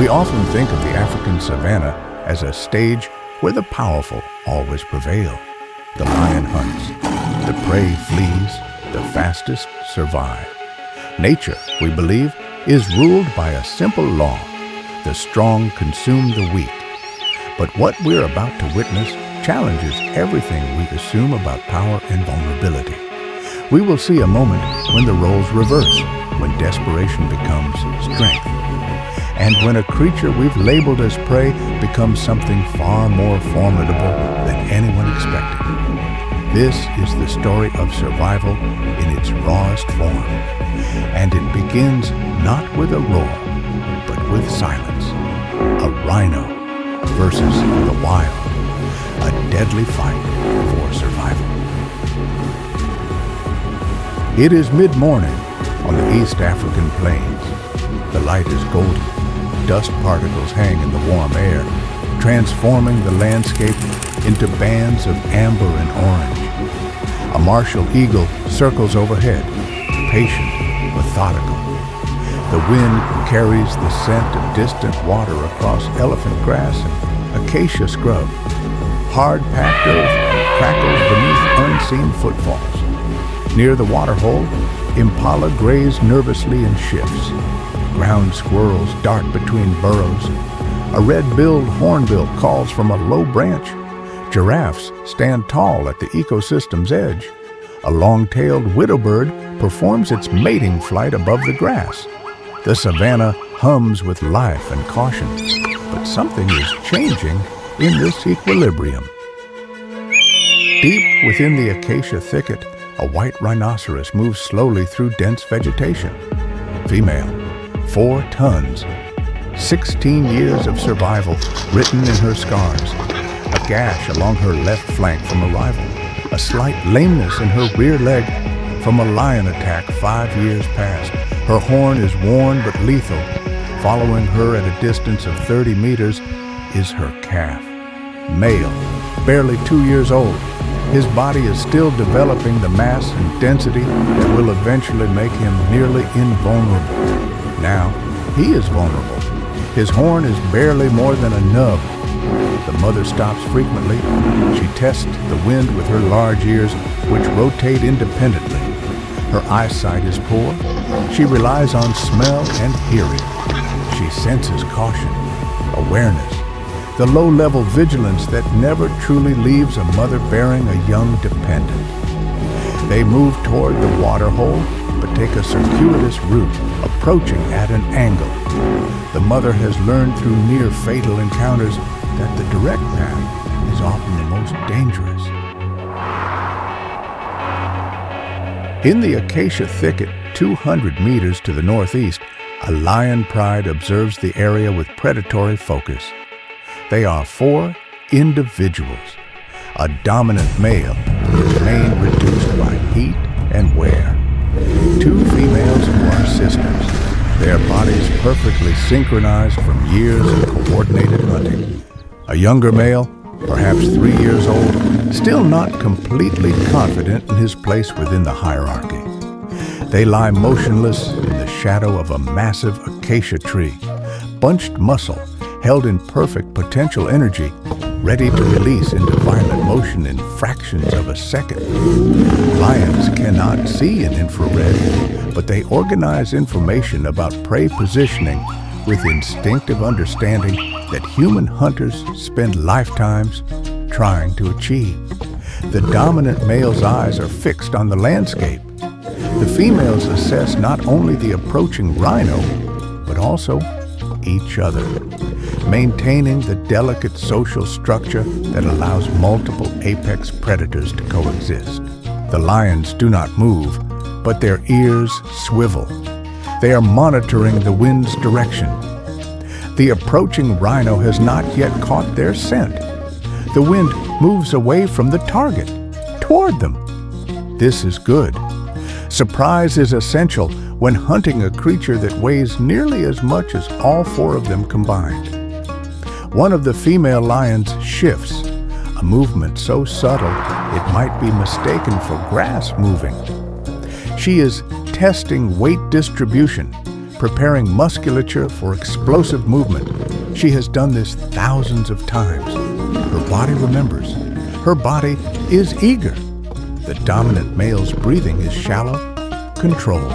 We often think of the African savanna as a stage where the powerful always prevail. The lion hunts, the prey flees, the fastest survive. Nature, we believe, is ruled by a simple law: the strong consume the weak. But what we're about to witness challenges everything we assume about power and vulnerability. We will see a moment when the roles reverse, when desperation becomes strength, and when a creature we've labeled as prey becomes something far more formidable than anyone expected. This is the story of survival in its rawest form, and it begins not with a roar, but with silence. A rhino versus the wild, a deadly fight for survival. It is mid-morning on the East African plains. The light is golden. Dust particles hang in the warm air, transforming the landscape into bands of amber and orange. A martial eagle circles overhead, patient, methodical. The wind carries the scent of distant water across elephant grass and acacia scrub. Hard-packed earth crackles beneath unseen footfalls. Near the waterhole, impala graze nervously in shifts. Ground squirrels dart between burrows. A red-billed hornbill calls from a low branch. Giraffes stand tall at the ecosystem's edge. A long-tailed widowbird performs its mating flight above the grass. The savanna hums with life and caution, but something is changing in this equilibrium. Deep within the acacia thicket, a white rhinoceros moves slowly through dense vegetation. Female, 4 tons, 16 years of survival written in her scars. A gash along her left flank from a rival. A slight lameness in her rear leg from a lion attack 5 years past. Her horn is worn but lethal. Following her at a distance of 30 meters is her calf. Male, barely 2 years old. His body is still developing the mass and density that will eventually make him nearly invulnerable. Now, he is vulnerable. His horn is barely more than a nub. The mother stops frequently. She tests the wind with her large ears, which rotate independently. Her eyesight is poor. She relies on smell and hearing. She senses caution, awareness, the low-level vigilance that never truly leaves a mother bearing a young dependent. They move toward the water hole, but take a circuitous route, approaching at an angle. The mother has learned through near-fatal encounters that the direct path is often the most dangerous. In the acacia thicket, 200 meters to the northeast, a lion pride observes the area with predatory focus. They are 4 individuals. A dominant male, his mane reduced by heat and wear. 2 females who are sisters, their bodies perfectly synchronized from years of coordinated hunting. A younger male, perhaps 3 years old, still not completely confident in his place within the hierarchy. They lie motionless in the shadow of a massive acacia tree, bunched muscle held in perfect potential energy, ready to release into violent motion in fractions of a second. Lions cannot see in infrared, but they organize information about prey positioning with instinctive understanding that human hunters spend lifetimes trying to achieve. The dominant male's eyes are fixed on the landscape. The females assess not only the approaching rhino, but also each other, maintaining the delicate social structure that allows multiple apex predators to coexist. The lions do not move, but their ears swivel. They are monitoring the wind's direction. The approaching rhino has not yet caught their scent. The wind moves away from the target, toward them. This is good. Surprise is essential when hunting a creature that weighs nearly as much as all 4 of them combined. One of the female lions shifts, a movement so subtle it might be mistaken for grass moving. She is testing weight distribution, preparing musculature for explosive movement. She has done this thousands of times. Her body remembers. Her body is eager. The dominant male's breathing is shallow, controlled.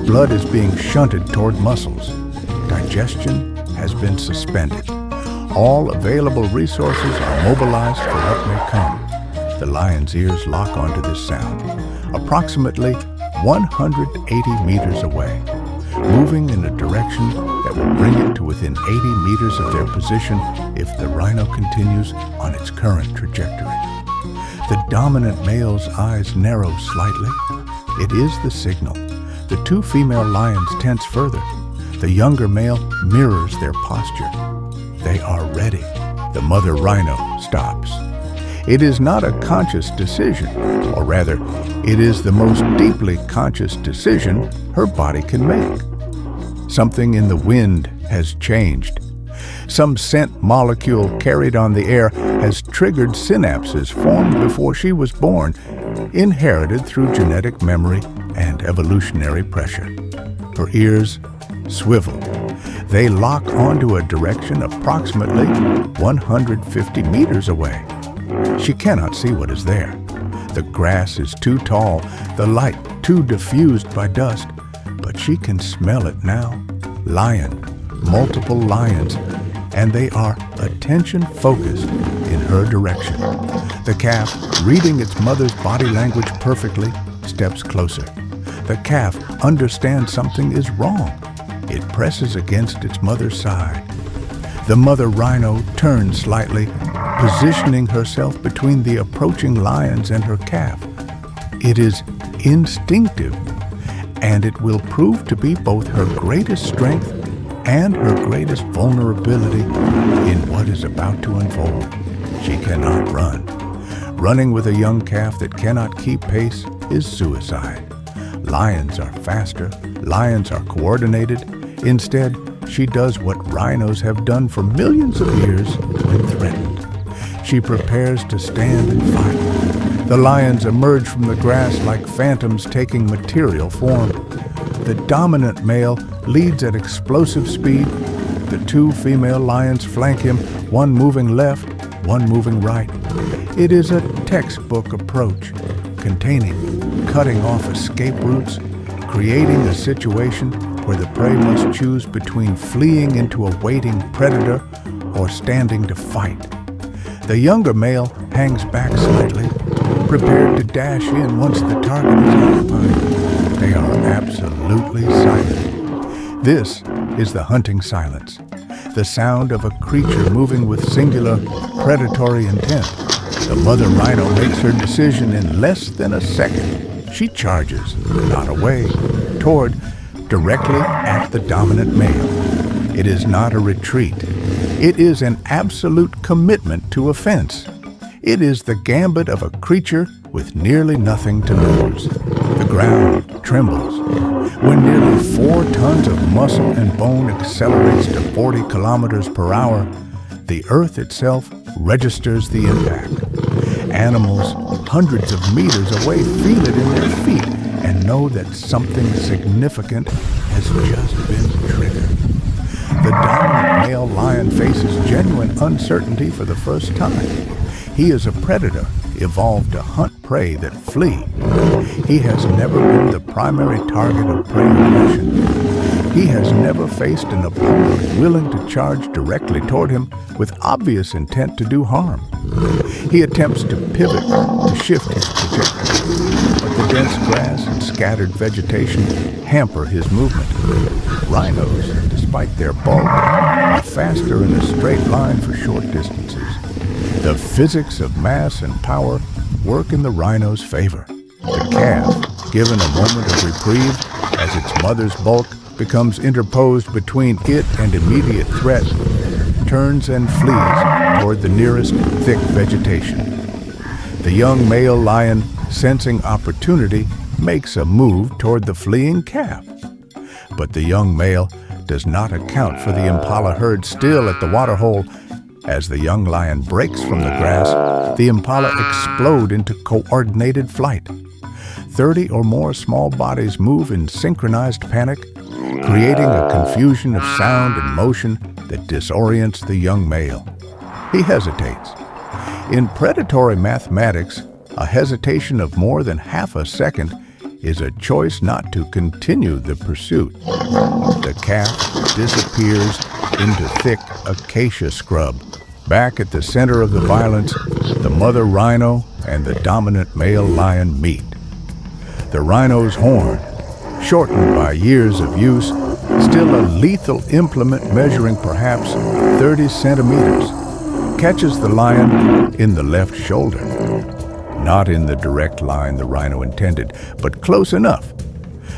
Blood is being shunted toward muscles. Digestion has been suspended. All available resources are mobilized for what may come. The lion's ears lock onto this sound, approximately 180 meters away, moving in a direction that will bring it to within 80 meters of their position if the rhino continues on its current trajectory. The dominant male's eyes narrow slightly. It is the signal. The two female lions tense further. The younger male mirrors their posture. They are ready. The mother rhino stops. It is not a conscious decision, or rather, it is the most deeply conscious decision her body can make. Something in the wind has changed. Some scent molecule carried on the air has triggered synapses formed before she was born, inherited through genetic memory and evolutionary pressure. Her ears swivel. They lock onto a direction approximately 150 meters away. She cannot see what is there. The grass is too tall, the light too diffused by dust, but she can smell it now. Lion, multiple lions, and they are attention-focused in her direction. The calf, reading its mother's body language perfectly, steps closer. The calf understands something is wrong. It presses against its mother's side. The mother rhino turns slightly, positioning herself between the approaching lions and her calf. It is instinctive, and it will prove to be both her greatest strength and her greatest vulnerability in what is about to unfold. She cannot run. Running with a young calf that cannot keep pace is suicide. Lions are faster. Lions are coordinated. Instead, she does what rhinos have done for millions of years when threatened. She prepares to stand and fight. The lions emerge from the grass like phantoms taking material form. The dominant male leads at explosive speed. The two female lions flank him, one moving left, one moving right. It is a textbook approach, containing, cutting off escape routes, creating a situation where the prey must choose between fleeing into a waiting predator or standing to fight. The younger male hangs back slightly, prepared to dash in once the target is occupied. They are absolutely silent. This is the hunting silence, the sound of a creature moving with singular predatory intent. The mother rhino makes her decision in less than a second. She charges, not away, toward, directly at the dominant male. It is not a retreat. It is an absolute commitment to offense. It is the gambit of a creature with nearly nothing to lose. The ground trembles. When nearly 4 tons of muscle and bone accelerates to 40 kilometers per hour, the earth itself registers the impact. Animals hundreds of meters away feel it in their feet and know that something significant has just been triggered. The dominant male lion faces genuine uncertainty for the first time. He is a predator, evolved to hunt prey that flee. He has never been the primary target of prey aggression. He has never faced an opponent willing to charge directly toward him with obvious intent to do harm. He attempts to pivot, to shift his trajectory, but the dense grass and scattered vegetation hamper his movement. Rhinos, despite their bulk, are faster in a straight line for short distances. The physics of mass and power work in the rhino's favor. The calf, given a moment of reprieve as its mother's bulk becomes interposed between it and immediate threat, turns and flees toward the nearest thick vegetation. The young male lion, sensing opportunity, makes a move toward the fleeing calf. But the young male does not account for the impala herd still at the waterhole. As the young lion breaks from the grass, the impala explode into coordinated flight. 30 or more small bodies move in synchronized panic, creating a confusion of sound and motion that disorients the young male. He hesitates. In predatory mathematics, a hesitation of more than half a second is a choice not to continue the pursuit. The calf disappears into thick acacia scrub. Back at the center of the violence, the mother rhino and the dominant male lion meet. The rhino's horn, shortened by years of use, still a lethal implement measuring perhaps 30 centimeters, catches the lion in the left shoulder. Not in the direct line the rhino intended, but close enough.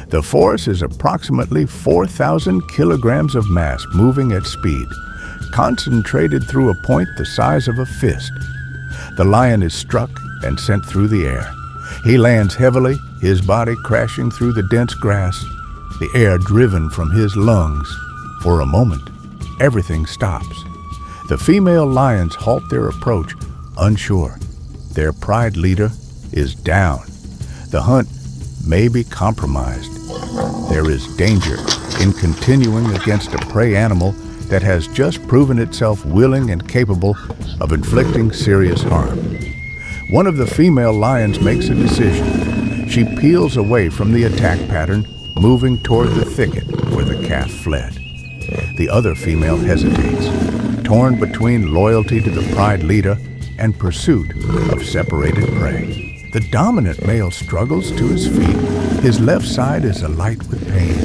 The force is approximately 4,000 kilograms of mass moving at speed, concentrated through a point the size of a fist. The lion is struck and sent through the air. He lands heavily, his body crashing through the dense grass, the air driven from his lungs. For a moment, everything stops. The female lions halt their approach, unsure. Their pride leader is down. The hunt may be compromised. There is danger in continuing against a prey animal that has just proven itself willing and capable of inflicting serious harm. One of the female lions makes a decision. She peels away from the attack pattern, moving toward the thicket where the calf fled. The other female hesitates, torn between loyalty to the pride leader and pursuit of separated prey. The dominant male struggles to his feet. His left side is alight with pain.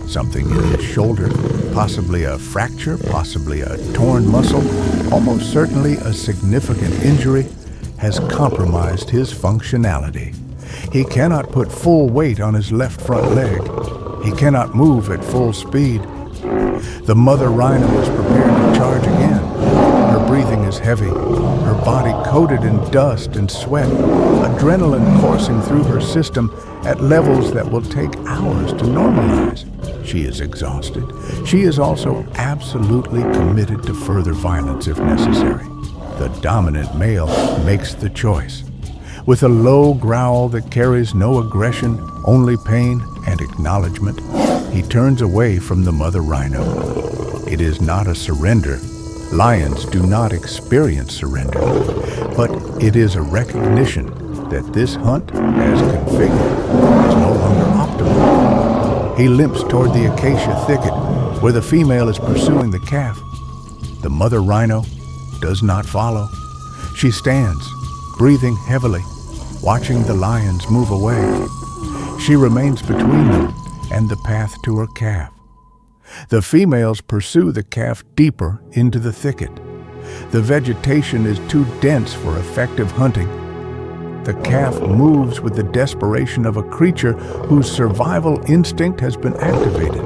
Something in his shoulder, possibly a fracture, possibly a torn muscle, almost certainly a significant injury, has compromised his functionality. He cannot put full weight on his left front leg. He cannot move at full speed. The mother rhino is prepared to charge again. Her breathing is heavy, her body coated in dust and sweat, adrenaline coursing through her system at levels that will take hours to normalize. She is exhausted. She is also absolutely committed to further violence if necessary. The dominant male makes the choice. With a low growl that carries no aggression, only pain and acknowledgement, he turns away from the mother rhino. It is not a surrender. Lions do not experience surrender, but it is a recognition that this hunt, as configured, is no longer optimal. He limps toward the acacia thicket, where the female is pursuing the calf. The mother rhino does not follow. She stands, breathing heavily, watching the lions move away. She remains between them and the path to her calf. The females pursue the calf deeper into the thicket. The vegetation is too dense for effective hunting. The calf moves with the desperation of a creature whose survival instinct has been activated.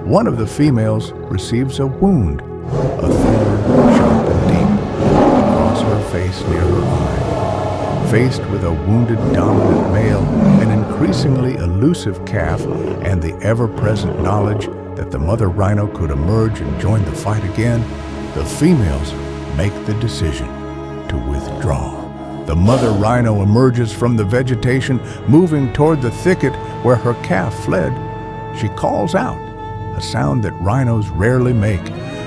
One of the females receives a wound, a thorn sharp and deep, across her face near her eye. Faced with a wounded dominant male, an increasingly elusive calf, and the ever-present knowledge that the mother rhino could emerge and join the fight again, the females make the decision to withdraw. The mother rhino emerges from the vegetation, moving toward the thicket where her calf fled. She calls out, a sound that rhinos rarely make,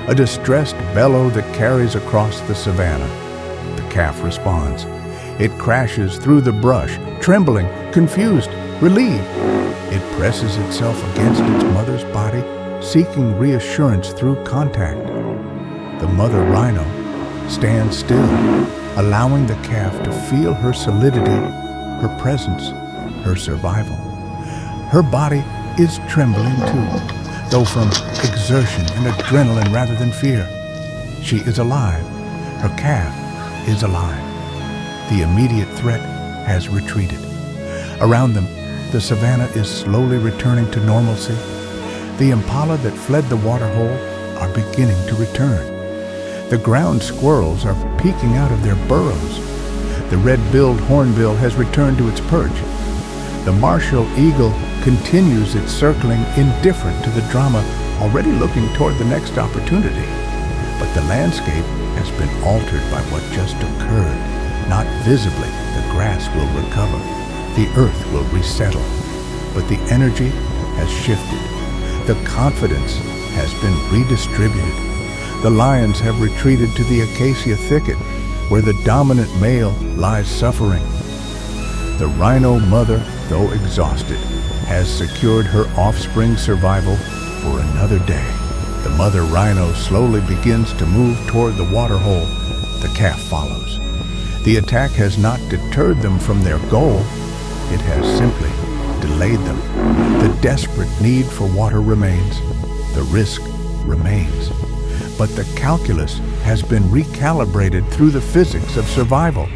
a distressed bellow that carries across the savanna. The calf responds. It crashes through the brush, trembling, confused, relieved. It presses itself against its mother's body, seeking reassurance through contact. The mother rhino stands still, allowing the calf to feel her solidity, her presence, her survival. Her body is trembling too, though from exertion and adrenaline rather than fear. She is alive. Her calf is alive. The immediate threat has retreated. Around them, the savanna is slowly returning to normalcy. The impala that fled the waterhole are beginning to return. The ground squirrels are peeking out of their burrows. The red-billed hornbill has returned to its perch. The martial eagle continues its circling, indifferent to the drama, already looking toward the next opportunity. But the landscape has been altered by what just occurred. Not visibly, the grass will recover. The earth will resettle. But the energy has shifted. The confidence has been redistributed. The lions have retreated to the acacia thicket, where the dominant male lies suffering. The rhino mother, though exhausted, has secured her offspring's survival for another day. The mother rhino slowly begins to move toward the waterhole. The calf follows. The attack has not deterred them from their goal. It has simply delayed them. The desperate need for water remains. The risk remains. But the calculus has been recalibrated through the physics of survival.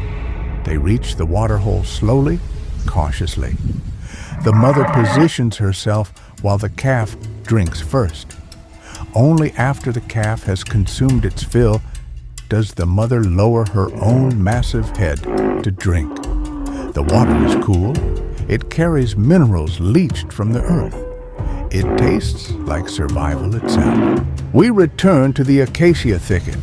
They reach the waterhole slowly, cautiously. The mother positions herself while the calf drinks first. Only after the calf has consumed its fill does the mother lower her own massive head to drink. The water is cool. It carries minerals leached from the earth. It tastes like survival itself. We return to the acacia thicket,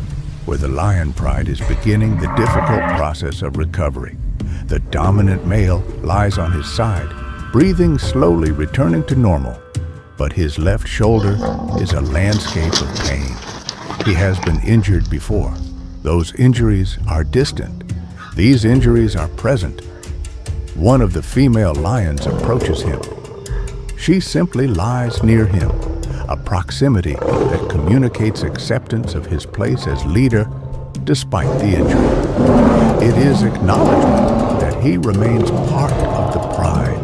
where the lion pride is beginning the difficult process of recovery. The dominant male lies on his side, breathing slowly, returning to normal. But his left shoulder is a landscape of pain. He has been injured before. Those injuries are distant. These injuries are present. One of the female lions approaches him. She simply lies near him, a proximity that communicates acceptance of his place as leader despite the injury. It is acknowledgement that he remains part of the pride.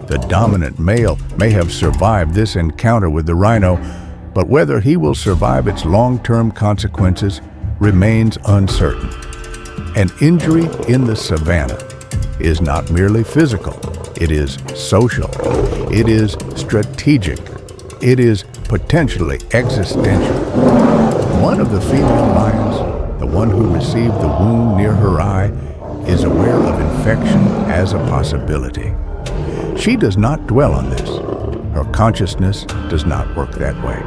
The dominant male may have survived this encounter with the rhino, but whether he will survive its long-term consequences remains uncertain. An injury in the savannah is not merely physical. It is social. It is strategic. It is potentially existential. One of the female lions, the one who received the wound near her eye, is aware of infection as a possibility. She does not dwell on this. Her consciousness does not work that way.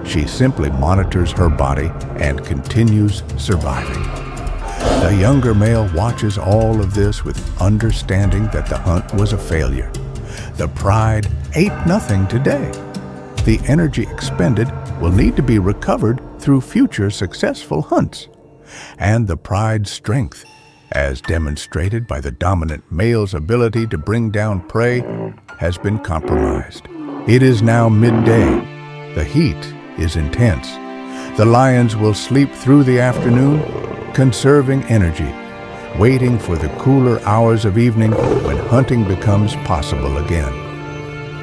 She simply monitors her body and continues surviving. The younger male watches all of this with understanding that the hunt was a failure. The pride ate nothing today. The energy expended will need to be recovered through future successful hunts. And the pride's strength, as demonstrated by the dominant male's ability to bring down prey, has been compromised. It is now midday. The heat is intense. The lions will sleep through the afternoon, conserving energy, waiting for the cooler hours of evening when hunting becomes possible again.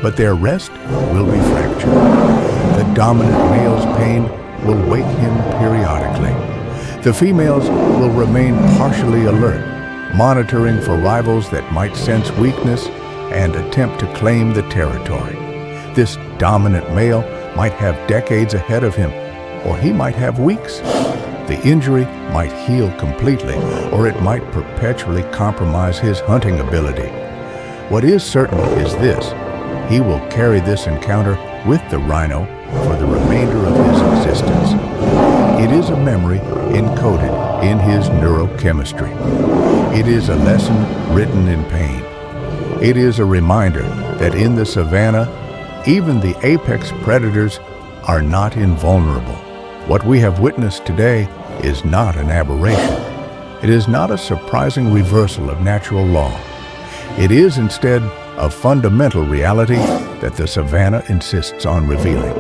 But their rest will be fractured. The dominant male's pain will wake him periodically. The females will remain partially alert, monitoring for rivals that might sense weakness and attempt to claim the territory. This dominant male might have decades ahead of him, or he might have weeks. The injury might heal completely, or it might perpetually compromise his hunting ability. What is certain is this: he will carry this encounter with the rhino for the remainder of his existence. It is a memory encoded in his neurochemistry. It is a lesson written in pain. It is a reminder that in the savannah, even the apex predators are not invulnerable. What we have witnessed today is not an aberration. It is not a surprising reversal of natural law. It is instead a fundamental reality that the savannah insists on revealing.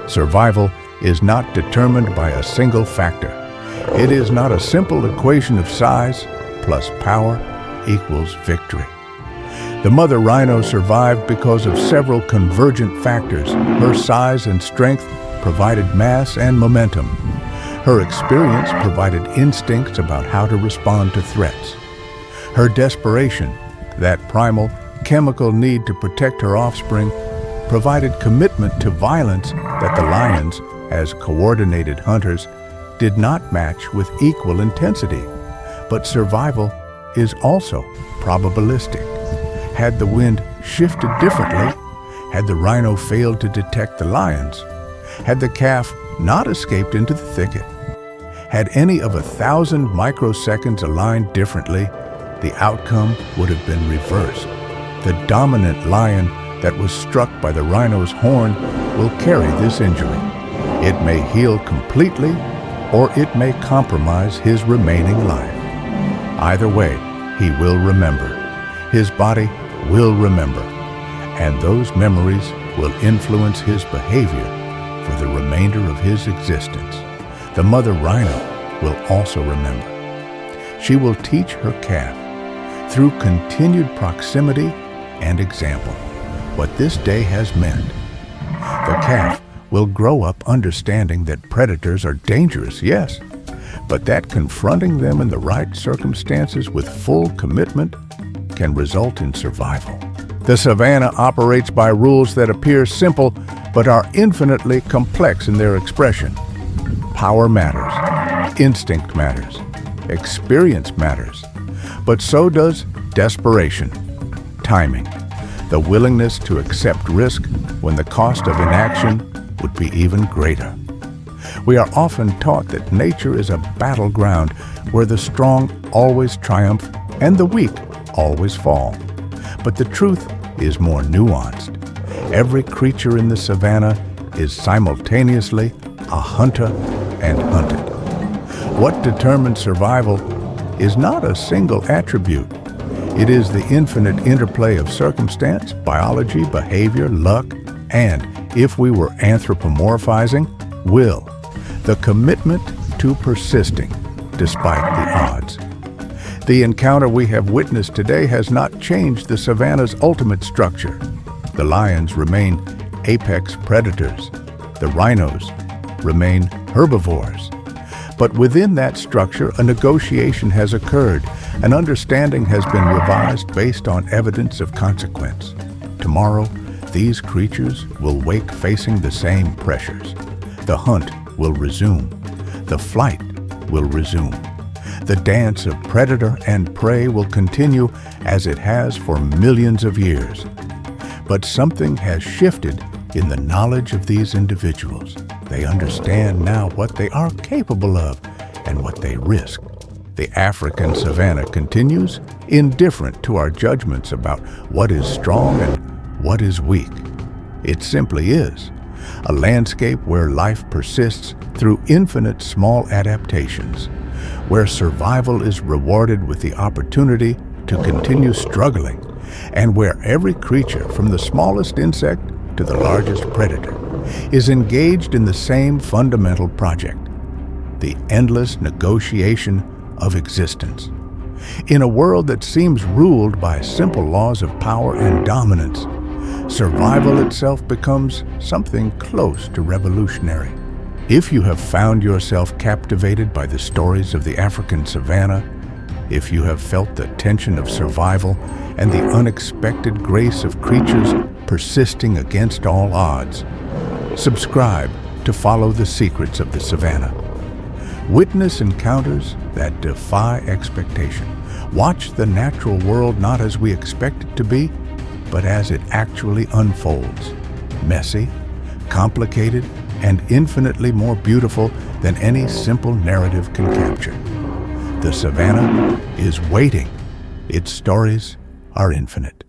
Survival is not determined by a single factor. It is not a simple equation of size plus power equals victory. The mother rhino survived because of several convergent factors. Her size and strength provided mass and momentum. Her experience provided instincts about how to respond to threats. Her desperation, that primal, chemical need to protect her offspring, provided commitment to violence that the lions, as coordinated hunters, did not match with equal intensity. But survival is also probabilistic. Had the wind shifted differently, had the rhino failed to detect the lions, had the calf not escaped into the thicket, had any of 1,000 microseconds aligned differently, the outcome would have been reversed. The dominant lion, that was struck by the rhino's horn will carry this injury. It may heal completely, or it may compromise his remaining life. Either way, he will remember. His body will remember, and those memories will influence his behavior for the remainder of his existence. The mother rhino will also remember. She will teach her calf, through continued proximity and example, what this day has meant. The calf will grow up understanding that predators are dangerous, yes, but that confronting them in the right circumstances with full commitment can result in survival. The savannah operates by rules that appear simple but are infinitely complex in their expression. Power matters, instinct matters, experience matters, but so does desperation, timing, the willingness to accept risk when the cost of inaction would be even greater. We are often taught that nature is a battleground where the strong always triumph and the weak always fall. But the truth is more nuanced. Every creature in the savannah is simultaneously a hunter and hunted. What determines survival is not a single attribute. It is the infinite interplay of circumstance, biology, behavior, luck, and, if we were anthropomorphizing, will, the commitment to persisting despite the odds. The encounter we have witnessed today has not changed the savannah's ultimate structure. The lions remain apex predators. The rhinos remain herbivores. But within that structure, a negotiation has occurred. An understanding has been revised based on evidence of consequence. Tomorrow, these creatures will wake facing the same pressures. The hunt will resume. The flight will resume. The dance of predator and prey will continue as it has for millions of years. But something has shifted in the knowledge of these individuals. They understand now what they are capable of and what they risk. The African savannah continues, indifferent to our judgments about what is strong and what is weak. It simply is a landscape where life persists through infinite small adaptations, where survival is rewarded with the opportunity to continue struggling, and where every creature, from the smallest insect to the largest predator, is engaged in the same fundamental project, the endless negotiation of existence. In a world that seems ruled by simple laws of power and dominance, survival itself becomes something close to revolutionary. If you have found yourself captivated by the stories of the African savannah, if you have felt the tension of survival and the unexpected grace of creatures persisting against all odds, subscribe to follow the secrets of the savannah. Witness encounters that defy expectation. Watch the natural world not as we expect it to be, but as it actually unfolds. Messy, complicated, and infinitely more beautiful than any simple narrative can capture. The savannah is waiting. Its stories are infinite.